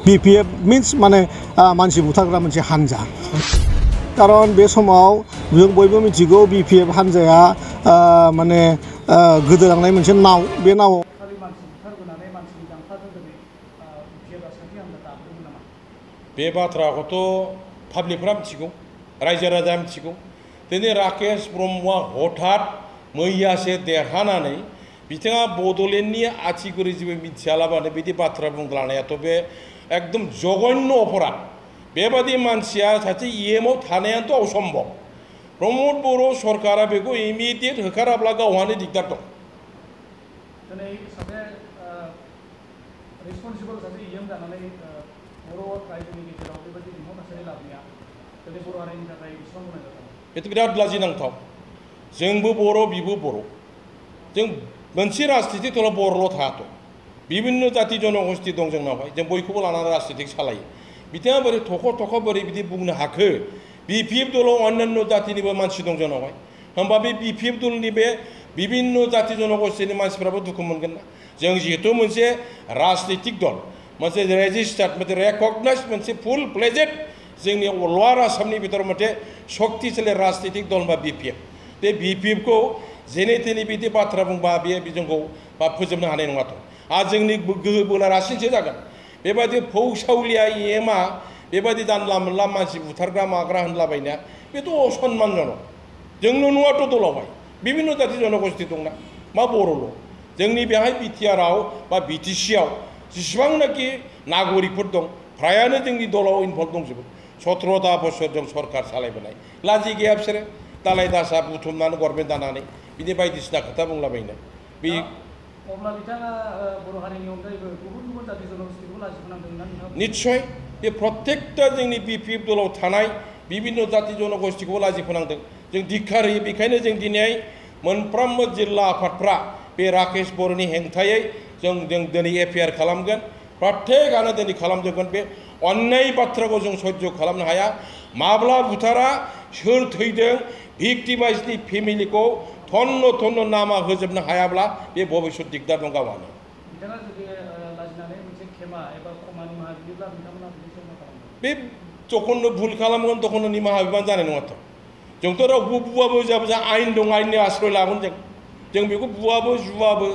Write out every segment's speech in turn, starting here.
BPF means माने मानसि बुथारग्रा मोनसे हानजा कारन बे समाव जों बयबो मिथिगौ BPF हानजाया माने गोदोलांनाय मोनसे नाव बे नाव बे बाथ्राखौथ' पाब्लिकफ्रा मिथिगौ रायजो राजाया मिथिगौ दिनै राकेश ब्रह्मआ हठात मैयासो देरहानानै बिथाङा बड'लेण्डनि आथिगुरि जेबो मिथियालाबानो बिदि बाथ्रा बुंलांनायाथ' बे एकदम जघन्य अपराध बेबादि मानसिया सासे EMआव थानायानोथ' असम्भब प्रमद बर' सरकारा बेखौ इमिडियेट होखाराब्ला गावहानो दिगदार दं दिनै सासे रेसपन्सिबल सासे EM जानानै बर' रायजोनि गेजेराव बेबायदि बिमुं थासारि लाबोनाया दिनै बर' हारिनि थाखाय बेसेबां गनायजाथाव बेथ' बिराद लाजिनांथाव जोंबो बर' बिबो बर' जों मोनसे राजनितिक दलाव बर'ल' थायाथ' बिभिन्न जाति जनगोष्ठी दं जोंनावहाय जों बयखौबो लानानै राजनितिक सालायो बिथाङा बोरै थख' बोरै बिदि बुंनो हाखो BPF दलाव अन्यान्य जातिनिबो मानसि दं जोंनावहाय होमबा बे BPF दलनि बे बिभिन्न जाति जनगोष्ठीनि मानसिफ्राबो दुखु मोनगोन ना जों जिहेतु मोनसे राजनितिक दल मोनसे रेजिस्टार्ड मोनसे रेकगनाइज मोनसे फुल फ्लेजेड जोंनि लवार आसामनि बिथोराव मोनसे शक्तिशाली राजनितिक दल बा BPF बे BPF खौ जेने थेने बिदि बाथ्रा बुंबा बे जोंखौ बा फोजोबनो हानाय नङाथ' आरो जोंनि गोहो बोला रासिनसो जागोन बेबायदि फौसावलिया EMआ बेबायदि जानला मोनला मानसि बुथारग्रा माग्रा होनलाबायनाया बेथ' असनमानजनक जोंल' नङाथ' दलावहाय बिभिन्न जाति जनगोष्ठी दंना मा बर'ल' जोंनि बेहाय BTRआव बा BTCआव जेसेबांनाखि नागरिकफोर दं फ्रायानो जोंनि दलाव इनभल्भ दंजोबो 17ता बोसोर जों सरकार सालायबोनाय लाजि गैया बिसोरो दालाय दासा बुथुमनानै गभर्नमेन्ट दानानै बिदि बायदिसिना खोथा बुंलाबायनो बे अब्ला बिथाङा बर' हारिनि अनगायैबो गुबुन जाति जनगोष्ठीखौ लाजि फोनांदोंना नोंथाङा निश्चय बे प्रत्येकता जोंनि BPF दलाव थानाय बिभिन्न जाति जनगोष्ठीखौ लाजि फोनांदों जों धिक्कार होयो बेखायनो जों दिनै मोनफ्रोमबो जिल्ला आफादफ्रा बे राकेश बर'नि हेंथायै जों दिनै FIR खालामगोन प्रत्येकआनो दिनै खालामजोबगोन बे अन्याय बाथ्राखौ जों सह्य खालामनो हाया माब्ला बुथारा सोर थैदों भिक्टिमाइजनि फेमिलिखौ थन्न नामा होजोबनो हायाब्ला बे भबिष्यत दिगदार दं गावहानो बिथाङा जुदि लाजिनानै मोनसे खेमा एबा क्षमा निमाहा बियोब्ला बिथांमोना बिदि मा खालामगोन बे जखननो भुल खालामगोन तखननो निमाहा बिबानो जानाय नङाथ' जोंथ' रावखौबो बुवाबो जाबो जों आइन दं आइननि आश्रय लागोन जों बेखौ बुवाबो जुवाबो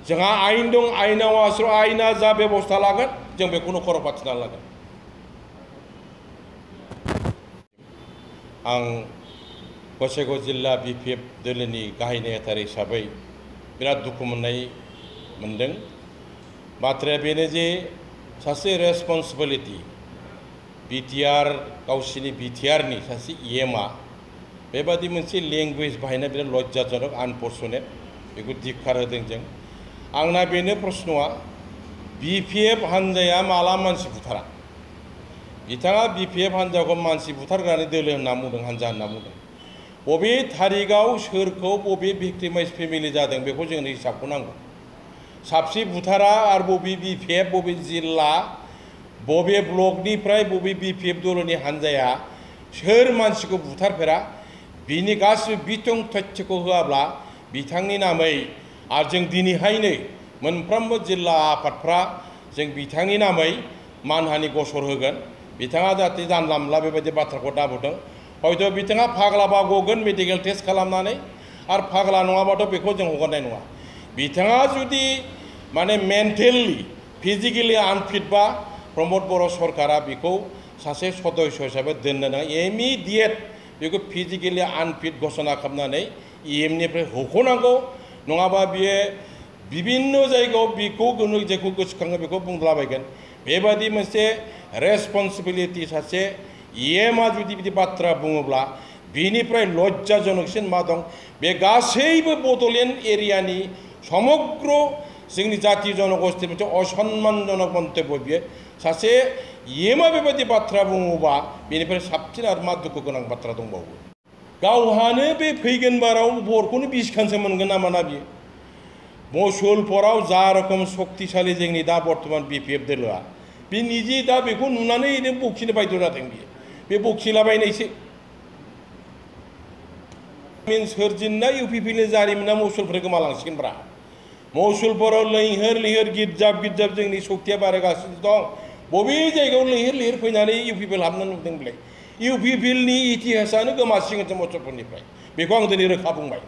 जोंहा आइन दं आइनाव आश्रय आइना जा बेबस्था लागोन जों बेखौनो खर' फाथिना लागोन आं गसाइगाव जिल्ला BPF दोलोनि गाहाय नेहाथारि हिसाबै बिराद दुखु मोनदों बाथ्राया बेनो जे सासे रेसपन्सिबिलिटि BTR गावसिनि BTRनि सासे EMआ बेबादि मोनसे लेंगुवेज बाहायनाया बिराद लज्जाजनक आनफर्चुनेट बेखौ धिक्कार होदों जों आंना बेनो प्रश्नआ BPF हानजाया माला मानसि बुथारा बिथाङा BPF हानजाखौ मानसि बुथारग्रानि दोलो होनना बुंदों हानजा होनना बुंदों बबे तारिखआव सोरखौ बबे भिक्टिमाइज फेमिलि जादों बेखौ जोंनो हिसाबखौ नांगौ साबसे बुथारा आरो बबे BPF बबे जिल्ला बबे ब्लकनिफ्राय बबे BPF दलनि हानजाया सोर मानसिखौ बुथारफेरा बिनि गासिबो बिथं तथ्यखौ होआब्ला बिथांनि नामै आरो जों दिनैहायनो मोनफ्रोमबो जिल्ला आफादफ्रा जों बिथांनि नामै मानहानि गसर होगोन बिथाङा जाहाथे जानला मोनला बेबायदि बाथ्राखौ दाबुदों हयथ' बिथाङा फाग्लाबा गगोन मेडिकेल टेस्ट खालामनानै आरो फाग्ला नङाबाथ' बेखौ जों हगारनाय नङा बिथाङा जुदि माने मेन्टेलि फिजिकेलि आनफिटबा प्रमद बर' सरकारा बेखौ सासे सदस्य हिसाबै दोननो नाङा इमिडियेट बेखौ फिजिकेलि आनफिट घोषणा खालामनानै EMनिफ्राय होख'नांगौ नङाबा बियो बिभिन्न जायगायाव बेखौ जेखौ गोसोखाङो बेखौ बुंलाबायगोन बेबादि मोनसे रेसपन्सिबिलिटि सासे EMआ जुदि बिदि बाथ्रा बुङोब्ला बिनिफ्राय लज्जाजनकसिन मा दं बे गासैबो बड'लेण्ड एरियानि समग्र जोंनि जाति जनगोष्ठी मोनसे असनमानजनक मन्तब्य बियो सासे EMआ बेबायदि बाथ्रा बुङोबा बेनिफ्राय साबसिन आरो मा दुखु गोनां बाथ्रा दंबावो गावहानो बे फैगोन बाराव बरखौनो 20 खानसो मोनगोन नामा ना बियो मसुलपुराव जा रखम शक्तिशाली जोंनि दा बर्तमान BPF दोलोआ बे निजे दा बेखौ नुनानै एरैनो बखिनो बायद' जादों बियो बे बखिलाबायनायसो सोरजिनाय UPPनि जारिमिना मसुलपुर गोमालांसिगोनब्रा मसुलपुराव लैहोर गिर्जाब जोंनि शक्तिया बारायगासिनो दं बबे जायगायाव लैहोर लैहोर फैनानै इउ पि पि एल हाबनो नुदों बेलाय इउ पि पि एल नि इतिहासानो गोमासिगोन जों मत्सफोरनिफ्राय बेखौ आं दिनै रोखा बुंबाय